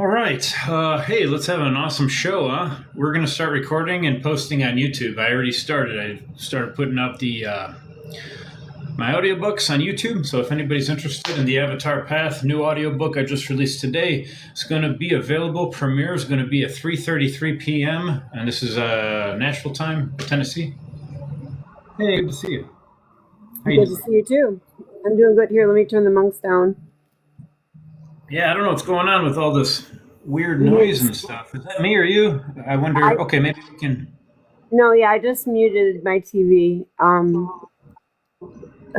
All right. Hey, let's have an awesome show, huh? We're going to start recording and posting on YouTube. I already started. I started putting up my audiobooks on YouTube. So if anybody's interested in the Avatar Path new audiobook I just released today, it's going to be available. Premiere is going to be at 3:33 p.m. And this is Nashville time, Tennessee. Hey, good to see you. Good to see you too. I'm doing good here. Let me turn the monks down. Yeah, I don't know what's going on with all this weird noise and stuff. Is that me or you? I wonder. Okay, maybe we can. No, yeah, I just muted my TV.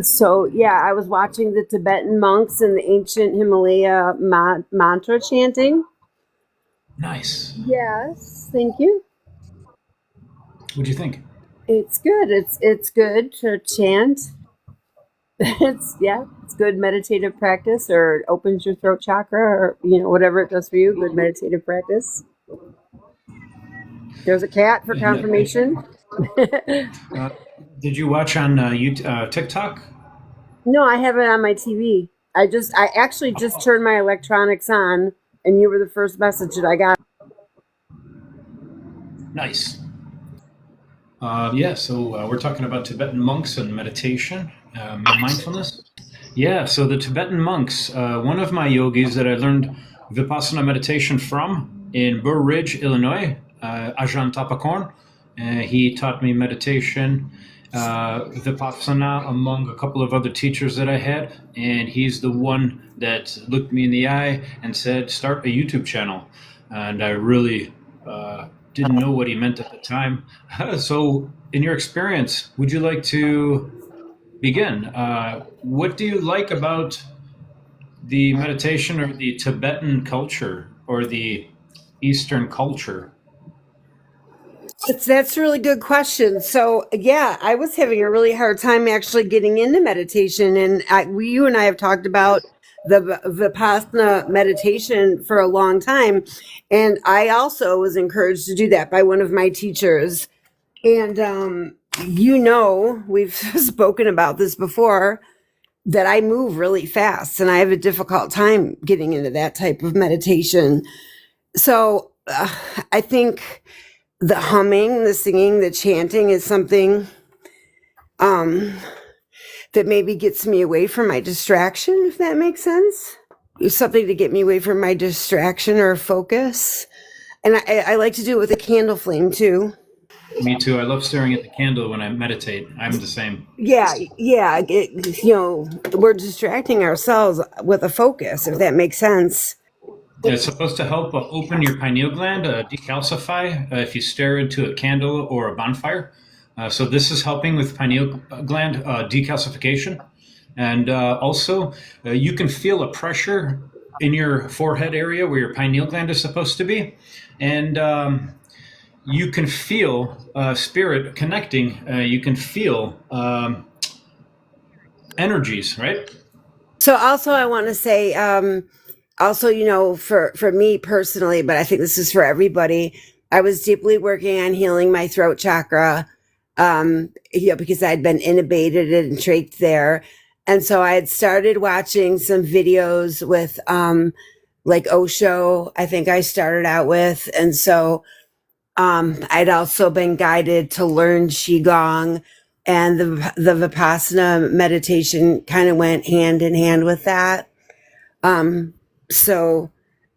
So yeah, I was watching the Tibetan monks and the ancient Himalaya mantra chanting. Nice. Yes, thank you. What'd you think? It's good. It's good to chant. It's good meditative practice, or it opens your throat chakra, or whatever it does for you. Good meditative practice. There's a cat for confirmation. Did you watch on TikTok? No, I have it on my TV. I actually just turned my electronics on, and you were the first message that I got. Nice. So we're talking about Tibetan monks and meditation, mindfulness. Yeah, so the Tibetan monks, one of my yogis that I learned Vipassana meditation from in Burr Ridge, Illinois, Ajahn Tapakorn, he taught me meditation, Vipassana, among a couple of other teachers that I had, and he's the one that looked me in the eye and said, start a YouTube channel. And I really didn't know what he meant at the time. So in your experience, would you like to begin? What do you like about the meditation or the Tibetan culture or the Eastern culture? That's a really good question. So yeah, I was having a really hard time actually getting into meditation, and you and I have talked about the Vipassana meditation for a long time, and I also was encouraged to do that by one of my teachers. And we've spoken about this before, that I move really fast and I have a difficult time getting into that type of meditation. So I think the humming, the singing, the chanting is something that maybe gets me away from my distraction, if that makes sense. It's something to get me away from my distraction or focus. And I like to do it with a candle flame too. Me too. I love staring at the candle when I meditate. I'm the same. Yeah. We're distracting ourselves with a focus, if that makes sense. It's supposed to help open your pineal gland, decalcify if you stare into a candle or a bonfire. So this is helping with pineal gland decalcification. And also, you can feel a pressure in your forehead area where your pineal gland is supposed to be. And you can feel spirit connecting. You can feel energies, right? So also I want to say, for me personally, but I think this is for everybody, I was deeply working on healing my throat chakra, because I'd been intubated and trached there. And so I had started watching some videos with, like Osho, I think I started out with. And so, I'd also been guided to learn Qigong, and the Vipassana meditation kind of went hand in hand with that. So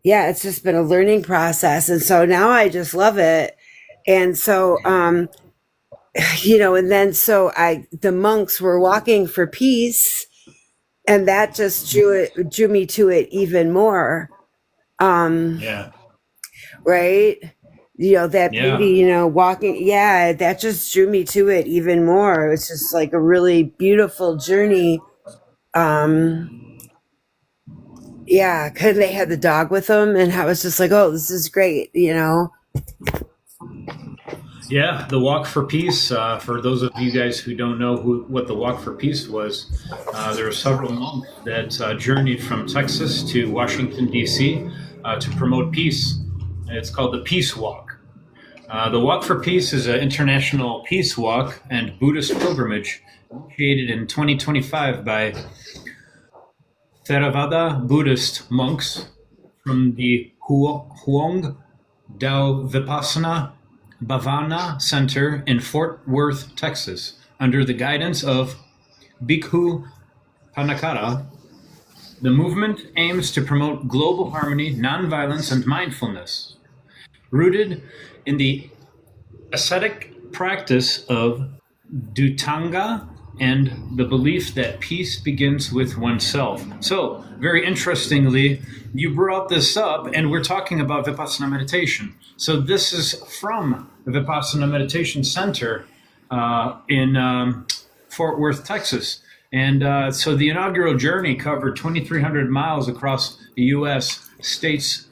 yeah, it's just been a learning process. And so now I just love it. And so, the monks were walking for peace, and that just drew me to it even more. Yeah. Right. Walking. Yeah. That just drew me to it even more. It was just like a really beautiful journey. Yeah. Cause they had the dog with them, and I was just like, oh, this is great. Yeah, the Walk for Peace. For those of you guys who don't know what the Walk for Peace was, there were several monks that journeyed from Texas to Washington, D.C. To promote peace. It's called the Peace Walk. The Walk for Peace is an international peace walk and Buddhist pilgrimage initiated in 2025 by Theravada Buddhist monks from the Huong Dao Vipassana Bhavana Center in Fort Worth, Texas, under the guidance of Bhikkhu Panakara. The movement aims to promote global harmony, nonviolence, and mindfulness, rooted in the ascetic practice of Dhutanga and the belief that peace begins with oneself. So, very interestingly, you brought this up, and we're talking about Vipassana meditation. So, this is from the Vipassana Meditation Center in Fort Worth, Texas. And so the inaugural journey covered 2,300 miles across the U.S. states,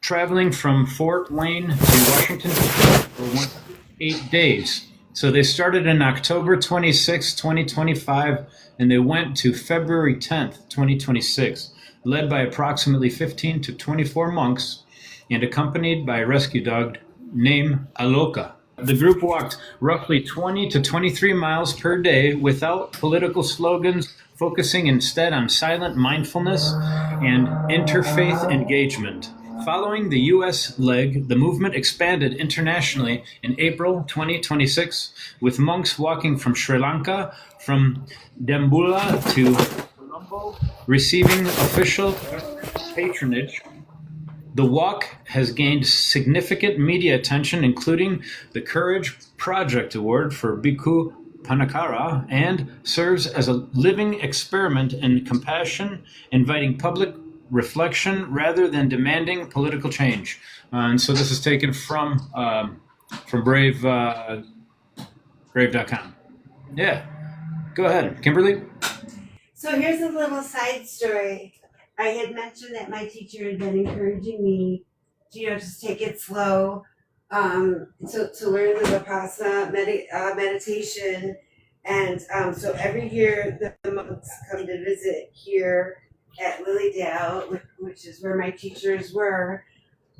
traveling from Fort Wayne to Washington for 8 days. So they started in October 26, 2025, and they went to February 10th, 2026, led by approximately 15 to 24 monks and accompanied by a rescue dog named Aloka. The group walked roughly 20 to 23 miles per day without political slogans, focusing instead on silent mindfulness and interfaith engagement. Following the U.S. leg, the movement expanded internationally in April 2026, with monks walking from Sri Lanka, from Dambulla to Colombo, receiving official patronage. The walk has gained significant media attention, including the Courage Project Award for Bhikkhu Panakara, and serves as a living experiment in compassion, inviting public reflection rather than demanding political change. And so this is taken from Brave, Brave.com. Yeah, go ahead, Kimberly. So here's a little side story. I had mentioned that my teacher had been encouraging me to, just take it slow, to learn the Vipassana meditation. And so every year the monks come to visit here at Lilydale, which is where my teachers were.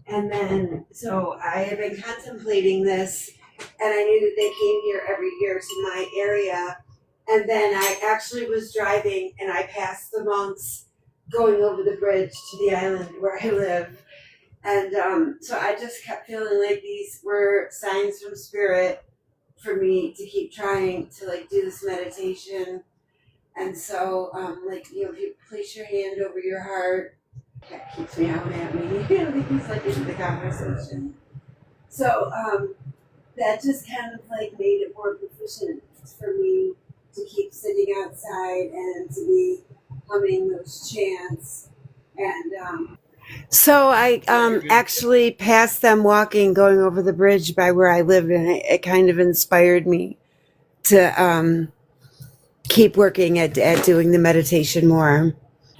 And then, so I had been contemplating this, and I knew that they came here every year to my area. And then I actually was driving, and I passed the monks going over the bridge to the island where I live. And so I just kept feeling like these were signs from spirit for me to keep trying to do this meditation. And so, if you place your hand over your heart, that keeps me out at me. He's into the conversation. So that just kind of made it more proficient for me to keep sitting outside and to be humming those chants. And so I actually passed them walking, going over the bridge by where I live, and it kind of inspired me to keep working at doing the meditation more.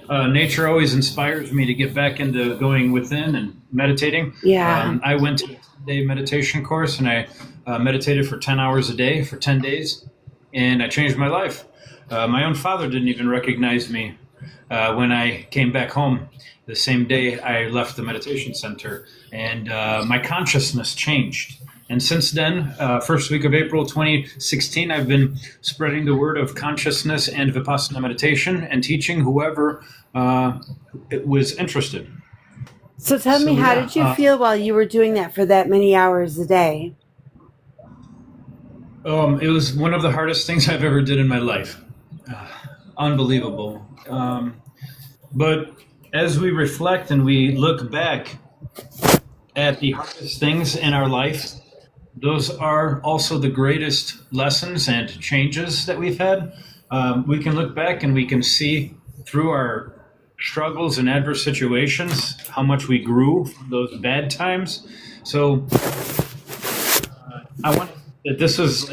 Nature always inspires me to get back into going within and meditating. Yeah. I went to a 10-day meditation course, and I meditated for 10 hours a day for 10 days, and I changed my life. My own father didn't even recognize me when I came back home the same day I left the meditation center, and my consciousness changed. And since then, first week of April 2016, I've been spreading the word of consciousness and Vipassana meditation and teaching whoever was interested. So tell me, how did you feel while you were doing that for that many hours a day? It was one of the hardest things I've ever did in my life. Unbelievable. But as we reflect and we look back at the hardest things in our life, those are also the greatest lessons and changes that we've had. We can look back and we can see through our struggles and adverse situations how much we grew from those bad times. So I want that this was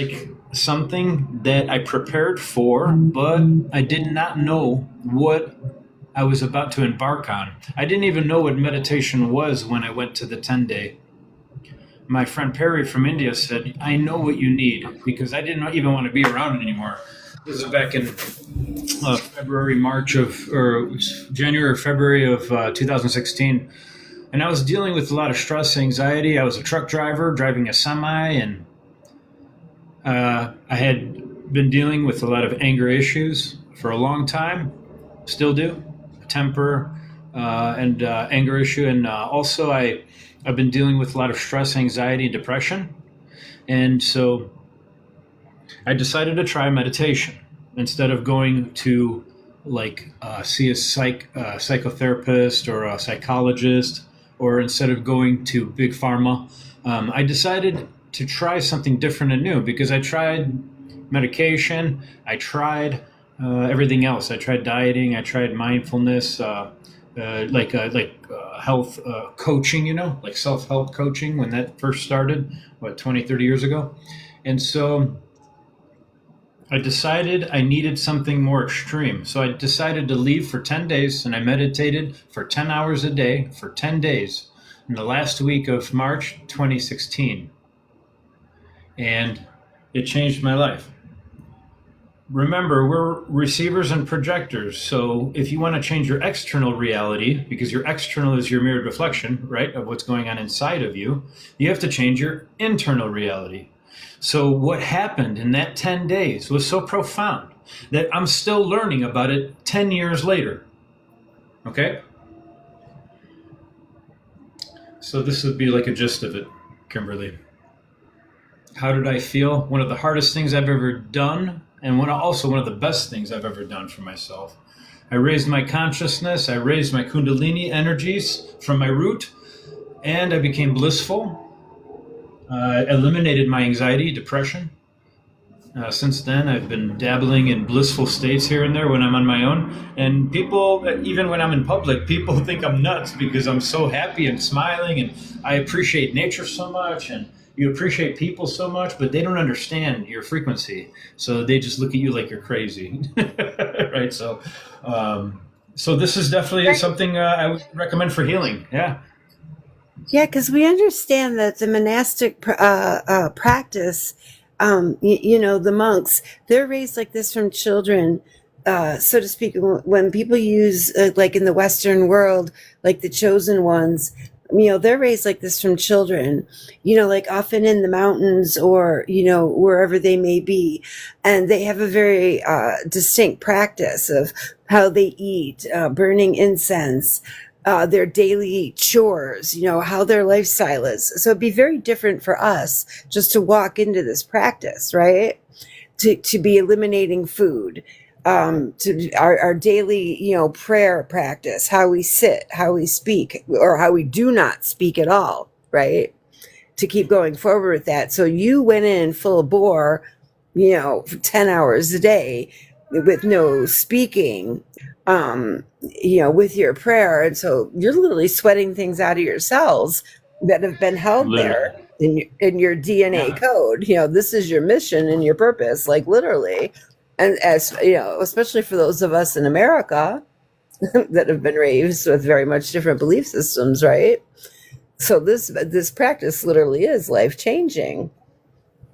something that I prepared for, but I did not know what I was about to embark on. I didn't even know what meditation was when I went to the 10-day. My friend Perry from India said, I know what you need, because I didn't even want to be around it anymore. This is back in January or February of 2016. And I was dealing with a lot of stress, anxiety. I was a truck driver driving a semi, and I had been dealing with a lot of anger issues for a long time, still do. Temper, and anger issue, and also I've been dealing with a lot of stress, anxiety, and depression, and so I decided to try meditation instead of going to see a psychotherapist or a psychologist, or instead of going to big pharma. I decided to try something different and new because I tried medication, I tried everything else. I tried dieting, I tried mindfulness, health coaching, like self-help coaching when that first started, 20, 30 years ago. And so I decided I needed something more extreme. So I decided to leave for 10 days, and I meditated for 10 hours a day for 10 days in the last week of March 2016. And it changed my life. Remember, we're receivers and projectors. So if you want to change your external reality, because your external is your mirrored reflection, right, of what's going on inside of you, you have to change your internal reality. So what happened in that 10 days was so profound that I'm still learning about it 10 years later. Okay? So this would be like a gist of it, Kimberly. How did I feel? One of the hardest things I've ever done, and also one of the best things I've ever done for myself. I raised my consciousness, I raised my Kundalini energies from my root, and I became blissful. Eliminated my anxiety, depression. Since then, I've been dabbling in blissful states here and there when I'm on my own. And people, even when I'm in public, people think I'm nuts because I'm so happy and smiling, and I appreciate nature so much, and you appreciate people so much, but they don't understand your frequency. So they just look at you like you're crazy, right? So this is definitely something I would recommend for healing. Yeah. Yeah, because we understand that the monastic practice, the monks, they're raised like this from children, so to speak. When people use, like in the Western world, like the chosen ones, they're raised like this from children, like often in the mountains or, wherever they may be. And they have a very distinct practice of how they eat, burning incense, their daily chores, how their lifestyle is. So it'd be very different for us just to walk into this practice, right? To be eliminating food, to our daily, prayer practice, how we sit, how we speak, or how we do not speak at all, right? To keep going forward with that. So you went in full bore, for 10 hours a day with no speaking, with your prayer. And so you're literally sweating things out of your cells that have been held there in your DNA code. This is your mission and your purpose, like literally. And as especially for those of us in America that have been raised with very much different belief systems, right? So this practice literally is life-changing,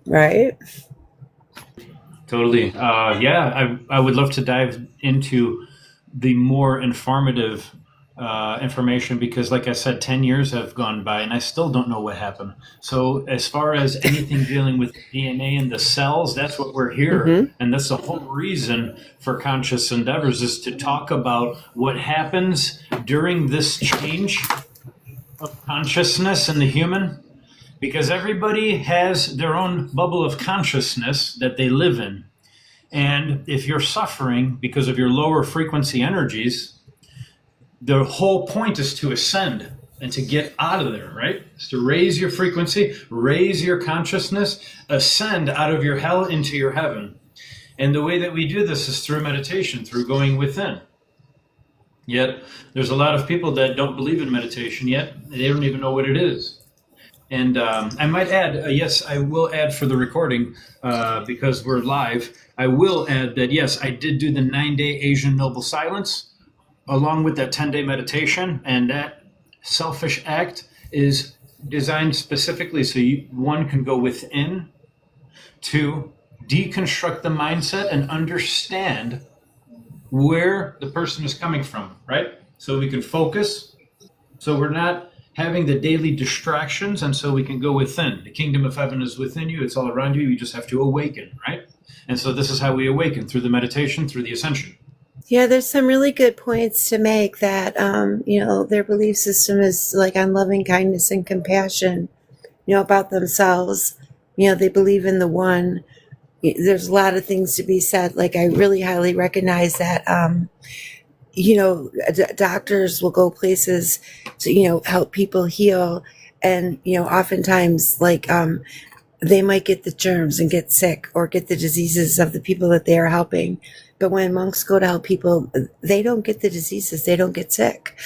right? Totally. I would love to dive into the more informative information because, like I said, 10 years have gone by and I still don't know what happened. So as far as anything dealing with DNA and the cells, that's what we're here. Mm-hmm. And that's the whole reason for Conscious Endeavors is to talk about what happens during this change of consciousness in the human. Because everybody has their own bubble of consciousness that they live in. And if you're suffering because of your lower frequency energies, the whole point is to ascend and to get out of there, right? It's to raise your frequency, raise your consciousness, ascend out of your hell into your heaven. And the way that we do this is through meditation, through going within. Yet, there's a lot of people that don't believe in meditation yet. They don't even know what it is. And I might add, yes, I will add for the recording, because we're live, I will add that, yes, I did do the 9-day Asian Noble Silence along with that 10-day meditation. And that selfish act is designed specifically so one can go within to deconstruct the mindset and understand where the person is coming from, right? So we can focus, so we're not having the daily distractions, and so we can go within. The kingdom of heaven is within you. It's all around you. You just have to awaken, right? And so this is how we awaken, through the meditation, through the ascension. Yeah, there's some really good points to make that, their belief system is like on loving kindness and compassion, about themselves. They believe in the one. There's a lot of things to be said. Like, I really highly recognize that, doctors will go places to, help people heal. And, oftentimes, like, they might get the germs and get sick or get the diseases of the people that they are helping. But when monks go to help people, they don't get the diseases. They don't get sick.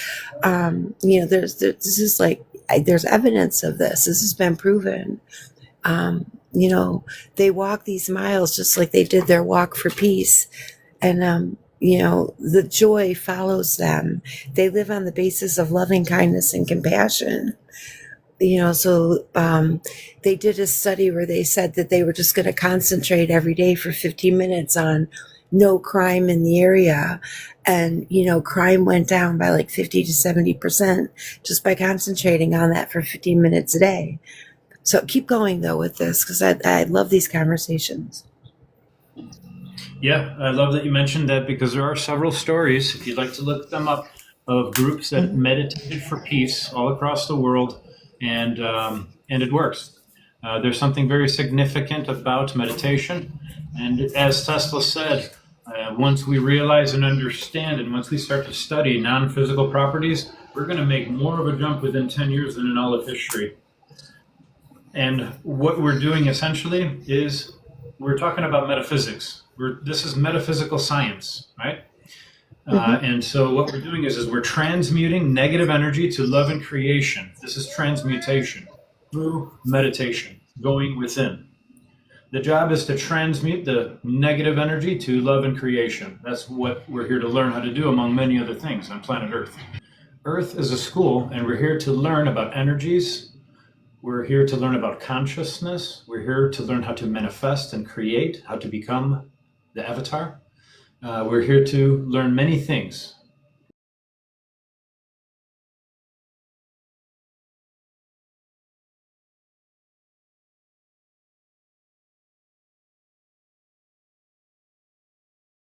This is like, there's evidence of this. This has been proven. They walk these miles just like they did their walk for peace. And, the joy follows them. They live on the basis of loving kindness and compassion. So they did a study where they said that they were just going to concentrate every day for 15 minutes on no crime in the area. And, crime went down by like 50 to 70% just by concentrating on that for 15 minutes a day. So keep going, though, with this, because I love these conversations. Yeah, I love that you mentioned that, because there are several stories, if you'd like to look them up, of groups that meditated for peace all across the world, and it works. There's something very significant about meditation, and as Tesla said, once we realize and understand, and once we start to study non-physical properties, we're going to make more of a jump within 10 years than in all of history. And what we're doing essentially is we're talking about metaphysics. This is metaphysical science, right? And so what we're doing is we're transmuting negative energy to love and creation. This is transmutation through meditation, going within. The job is to transmute the negative energy to love and creation. That's what we're here to learn how to do, among many other things, on planet Earth. Earth is a school, and we're here to learn about energies. We're here to learn about consciousness. We're here to learn how to manifest and create, how to become the avatar. We're here to learn many things.